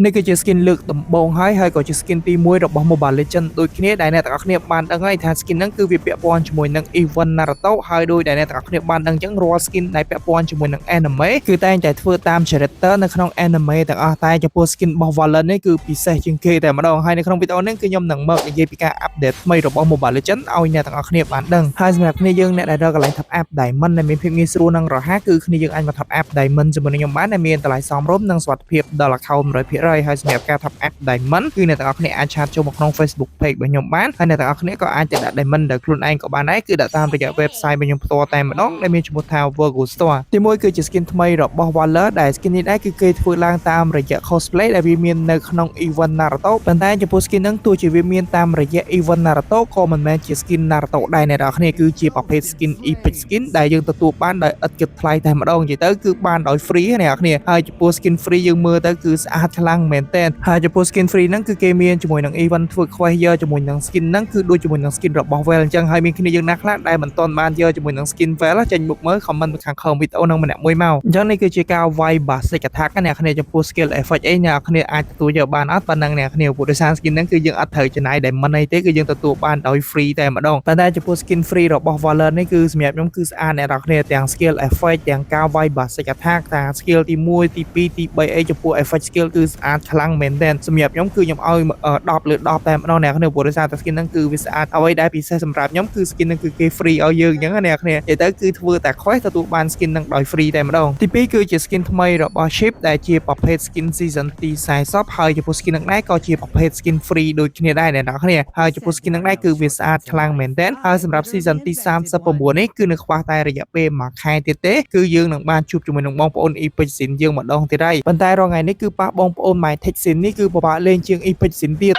នេះគឺជា skin លើកដំបូងហើយក៏ជា skin ទី1របស់ Mobile Legends ដូចគ្នាដែលអ្នកទាំងអស់គ្នាបានដឹងហើយថា skin ហ្នឹងគឺវាពាក់ព័ន្ធជាមួយនឹង event Naruto ហើយដោយដែលអ្នកទាំងអស់គ្នាបានដឹងអញ្ចឹងរាល់ skin ដែលពាក់ព័ន្ធជាមួយនឹង anime គឺតែងតែធ្វើតាម character នៅក្នុង anime ទាំងអស់តែចំពោះ skin របស់ Valorant នេះគឺពិសេសជាងគេតែម្ដងហើយនៅក្នុងវីដេអូនេះគឺខ្ញុំនឹងមកនិយាយពីការ update ថ្មីរបស់ Mobile Legends ឲ្យអ្នកទាំងអស់គ្នាបានដឹងហើយសម្រាប់គ្នាយើងអ្នកដែលរកកន្លែង top up diamond ដែលមានភាពងាយស្រួលនិងរហ័សគឺគ្នាយើងអាចមក top up diamond ជាមួយនឹងខ្ញុំបានដែលមានតម្លៃសមរម្យនិងសុវត្ថិភាពដល់ account 100%ហើយសម្រាប់ការ top up diamond គឺអ្នកទាំងអស់គ្នាអាចឆាតចូលមកក្នុង Facebook page របស់ខ្ញុំបានហើយអ្នកទាំងអស់គ្នាក៏អាចទៅដាក់ diamond ដោយខ្លួនឯងក៏បានដែរគឺដាក់តាមរយៈ website របស់ខ្ញុំផ្ទាល់តែម្ដងដែលមានឈ្មោះថា Virgo Store ទី1គឺជា skin ថ្មីរបស់ Valor ដែល skin នេះដែរគឺគេធ្វើឡើងតាមរយៈ cosplay ដែលវាមាននៅក្នុង event Naruto ប៉ុន្តែចំពោះ skin ហ្នឹងទោះជាវាមានតាមរយៈ event Naruto ក៏មិនមែនជា skin Naruto ដែរអ្នកទាំងអស់គ្នាគឺជាប្រភេទ skin epic skin ដែលយើងទទួលបានដោយឥតគិតថ្លៃតែម្ដងនិយាយទៅគឺបានដោយ free អ្នកទាំងអស់គ្នាហើយចំពោះ skin free យើងមើលទៅគឺស្អាតខ្លាំងមែនទែនហើយចំពោះ skin free ហ្នឹងគឺគេមានជាមួយនឹង event ធ្វើ quest យកជាមួយនឹង skin ហ្នឹងគឺដូចជាមួយនឹង skin របស់ Vel អញ្ចឹងហើយមានគ្នាយើងណាខ្លះដែលមិនទាន់បានយកជាមួយនឹង skin Vel ចេញមុខមើល comment នៅខាងក្រោមវីដេអូហ្នឹងម្នាក់មួយមកអញ្ចឹងនេះគឺជាការវាយ basic attack អ្នកគ្នាចំពោះ skill effect អីអ្នកគ្នាអាចទទួលយកបានអត់ប៉ុណ្ណឹងអ្នកគ្នាព្រោះដោយសារ skin ហ្នឹងគឺយើងអត់ត្រូវចំណាយ diamond អីទេគឺយើងទទួលបានដោយ free តែម្ដងប៉ុន្តែចំពោះ skin free របស់ Valor នេះគឺសម្រាប់ខ្ញុំគឺស្អាតអ្នកគ្នាទាំង skill effect ទាំងការវាយ basic attack តា skill ទី1ទី2ទី3អីចំពោះ effect skill គឺស្អាតខ្លាំងមែនទែនសម្រាប់ខ្ញុំគឺខ្ញុំឲ្យ10 លើ 10 តែម្ដងអ្នកគ្នាព្រោះដោយសារតែ skin ហ្នឹងគឺវាស្អាតអ្វីដែលពិសេសសម្រាប់ខ្ញុំគឺ skin ហ្នឹងគឺគេ free ឲ្យយើងអញ្ចឹងអ្នកគ្នានិយាយទៅគឺធ្វើតែ quest ទទួលបាន skin ហ្នឹងដោយ free តែម្ដងទី2គឺជា skin ថ្មីរបស់ Ship ដែលជាប្រភេទ skin season ទី40ហើយចំពោះ skin ហ្នឹងដែរក៏ជាប្រភេទ skin free ដូចគ្នាដែរអ្នកគ្នាហើយចំពោះ skin ហ្នឹងដែរគឺវាស្អាតខ្លាំងមែនទែនហើយសម្រាប់ season ទី39នេះគឺនៅខ្វះតែរយៈពេល1ខែទៀតទេគឺយើងនឹងបានជួបជាមួយនឹងបងប្អូន Epic Sin យើងម្ដងទៀតហើយប៉ុន្តែរាល់ថ្ងៃនេះគឺប៉ះបងប្អូន My Tech Sin នេះគឺពិបាកលេងជាង Epic Sin ទៀត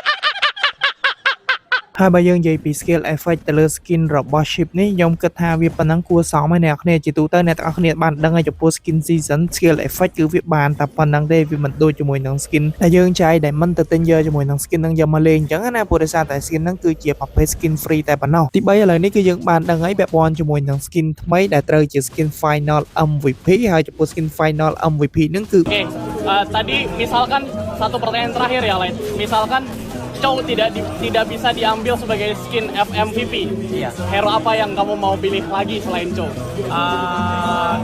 ហើយបើយើងនិយាយពី skill effect ទៅលើ skin របស់ ship នេះខ្ញុំគិតថាវាប៉ុណ្ណឹងគួរសមហើយអ្នកគ្នាជាទូទៅអ្នកទាំងអស់គ្នាបានដឹងហើយចំពោះ skin season skill effect គឺវាបានតែប៉ុណ្ណឹងទេវាមិនដូចជាមួយនឹង skin ដែលយើងចាយ diamond ទៅទិញយកជាមួយនឹង skin ហ្នឹងយកមកលេងអញ្ចឹងណាព្រោះដោយសារតែ skin ហ្នឹងគឺជាប្រភេទ skin free តែប៉ុណ្ណោះទី3ឥឡូវនេះគឺយើងបានដឹងហើយពាក់ព័ន្ធជាមួយនឹង skin ថ្មីដែលត្រូវជា skin final MVP ហើយចំពោះ skin final MVP ហ្នឹងគឺ Tadi misalkan satu pertanyaan terakhir ya, Light. Misalkan Chow tidak bisa diambil sebagai skin FMVP. Iya. Hero apa yang kamu mau pilih lagi selain Chow?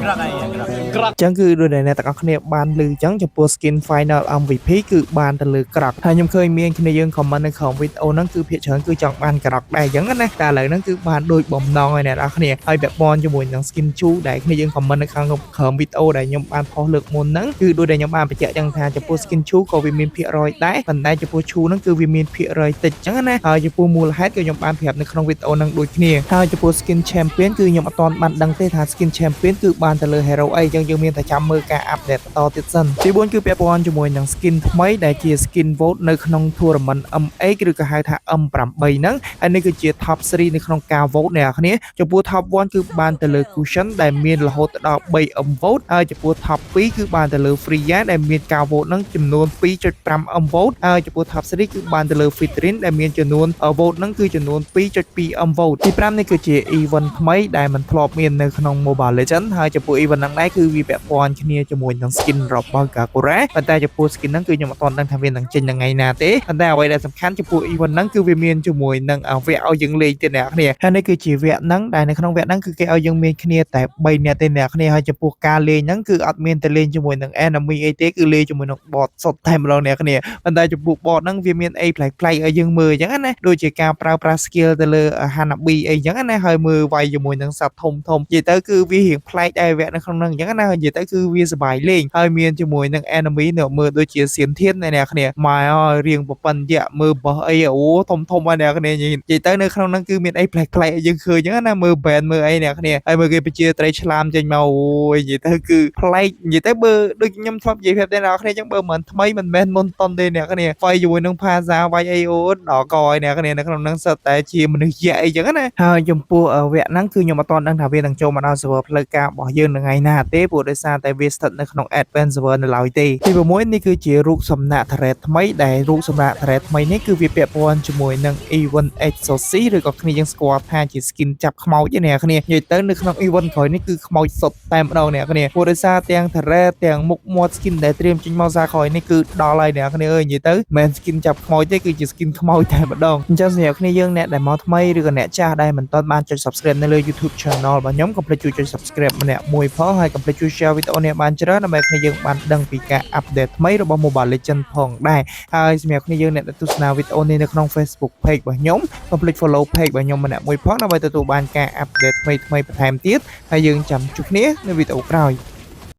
Gerak kayaknya, gerak. Gerak. ចឹងគឺដូចដែលអ្នកទាំងអស់គ្នាបានឮចឹងចំពោះ skin final MVP គឺបានទៅលើក្រកហើយខ្ញុំឃើញមានគ្នាយើង comment នៅក្នុងវីដេអូហ្នឹងគឺភាគច្រើនគឺចង់បានក្រកដែរចឹងណាតែឥឡូវហ្នឹងគឺបានដូចបំណងហើយអ្នកទាំងអស់គ្នាហើយពាក់ព័ន្ធជាមួយនឹង skin chu ដែលគ្នាយើង comment នៅខាងក្រោមវីដេអូដែលខ្ញុំបានផុសលើកមុនហ្នឹងគឺដូចដែលខ្ញុំបានបញ្ជាក់ចឹងថាចំពោះ skin chu ក៏វាមានភាគរយដែរប៉ុន្តែចំពោះ chu ហ្នឹងគឺវាមានភាគរយតិចចឹងណាហើយចំពោះមូលហេតុគឺខ្ញុំបានប្រាប់នៅក្នុងវីដេអូហ្នឹងដូចគ្នាហើយចំពោះ skin champion គឺខ្ញុំអត់ទាន់បានដឹងទេថា skin champion គឺបានទៅលើ hero អីចឹងយើងមានតែចាំមើលការ update បន្តទៀតសិនទី4គឺពាក់ព័ន្ធជាមួយនឹង skin ថ្មីដែលជា skin vote នៅក្នុង tournament M8 ឬក៏ហៅថា M8 ហ្នឹងហើយនេះគឺជា top 3នៅក្នុងការ vote អ្នកនរចំពោះ top 1គឺបានទៅលើ cushion ដែលមានរហូតដល់3 M vote ហើយចំពោះ top 2គឺបានទៅលើ Freya ដែលមានការ vote ហ្នឹងចំនួន 2.5 M vote ហើយចំពោះ top 3គឺបានទៅលើ Fitrin ដែលមានចំនួន vote ហ្នឹងគឺចំនួន 2.2 M vote ទី5នេះគឺជា event ថ្មីដែលមិនធ្លាប់មាននៅក្នុង Mobile Legends ហើយចំពោះ event ហ្នឹងដែរគឺវាពាក់ព័ន្ធគ្នាជាមួយនឹង skin របស់ Sakura ប៉ុន្តែចំពោះ skin ហ្នឹងគឺខ្ញុំអត់ទាន់ដឹងថាវានឹងចេញថ្ងៃណាទេប៉ុន្តែអ្វីដែលសំខាន់ចំពោះ event ហ្នឹងគឺវាមានជាមួយនឹងវគ្គឲ្យយើងលេងទៀតអ្នកគ្នាហើយនេះគឺជាវគ្គហ្នឹងដែលនៅក្នុងវគ្គហ្នឹងគឺគេឲ្យយើងមានគ្នាតែ3នាក់ទេអ្នកគ្នាហើយចំពោះការលេងហ្នឹងគឺអត់មានតែលេងជាមួយនឹង enemy អីទេគឺលេងជាមួយនឹង bot សុទ្ធតែម្ដងអ្នកគ្នាប៉ុន្តែចំពោះ bot ហ្នឹងវាមានអីប្លែកៗឲ្យយើងមើលអញ្ចឹងណាដូចជាការប្រើប្រាស់ skill ទៅលើ Hanabi អីអញ្ចឹងណាហើយមើលវាយជាមួយនឹងសត្វធំធំនិយាយទៅគឺវារៀងប្លែកដែរវគ្គនៅក្នុងហ្នឹងអញ្ចឹងណានិយាយទៅគឺវាសប្បាយលេងហើយមានជាមួយនឹង enemy នៅមើលដូចជាសៀនធានអ្នកគ្នាម៉ែអើយរៀងប្រប៉ិនយៈមើលបោះអីអូធំធំហើយអ្នកគ្នានិយាយទៅនៅក្នុងហ្នឹងគឺមានអីប្លែកៗឲ្យយើងឃើញអញ្ចឹងណាមើល band មើលអីអ្នកគ្នាហើយមើលគេបញ្ជាត្រីឆ្លាមចេញមកអូយនិយាយទៅគឺប្លែកនិយាយទៅបើដូចខ្ញុំធ្លាប់និយាយប្រាប់តែអ្នកគ្នាអញ្ចឹងបើមិនថ្មីមិនមែនមុនតន់ទេអ្នកគ្នាវាយជាមួយនឹងផាសា វាយអីអូដល់កយអ្នកគ្នានៅក្នុងហ្នឹងសិតតែជាមនុស្សជាអីចឹងណាហើយចំពោះវគ្គហ្នឹងគឺខ្ញុំអត់ទាន់ដឹងថាវានឹងចូលមកដល់ server ផ្លូវការរបស់យើងនៅថ្ងៃណាទេព្រោះដោយសារតែវាស្ថិតនៅក្នុង advanced server នៅឡើយទេទី6នេះគឺជារូបសំណាក thread ថ្មីដែលរូបសំណាក thread ថ្មីនេះគឺវាពាក់ព័ន្ធជាមួយនឹង event exorcist ឬក៏គ្នាយើងស្គាល់ថាជា skin ចាប់ខ្មោចទេអ្នកគ្នានិយាយទៅនៅក្នុង event ក្រោយនេះគឺខ្មោចសុទ្ធតែម្ដងអ្នកគ្នាព្រោះដោយសារទាំង thread ទាំងមុខមាត់ skin ដែលត្រៀមចេញមកសារក្រោយនេះគឺដល់ហើយអ្នកគ្នាអើយនិយាយទៅមិន skin ចាប់ខ្មោចទេគឺជា skin ខ្មោចតែម្ដងអញ្ចឹងសម្រាប់គ្នាយើងអ្នកដែលមកថ្មីឬក៏អ្នកចាស់ដែលមិនទាន់បានចុច subscribe នៅលើ YouTube channel របស់ខ្ញុំកុំភ្លេចជួយចុច subscribe ម្នាក់មួយផងហើយកុំភ្លេចជួយ share វីដេអូនេះបានច្រើនដើម្បីគ្នាយើងបានដឹងពីការ update ថ្មីរបស់ Mobile Legends ផងដែរហើយសម្រាប់គ្នាយើងអ្នកដែលទស្សនាវីដេអូនេះនៅក្នុង Facebook page របស់ខ្ញុំកុំភ្លេច follow page របស់ខ្ញុំម្នាក់មួយផងដើម្បីទទួលបានការ update ថ្មីៗបន្ថែមទៀតហើយយើងចាំជួបគ្នានៅវីដេអូក្រោយ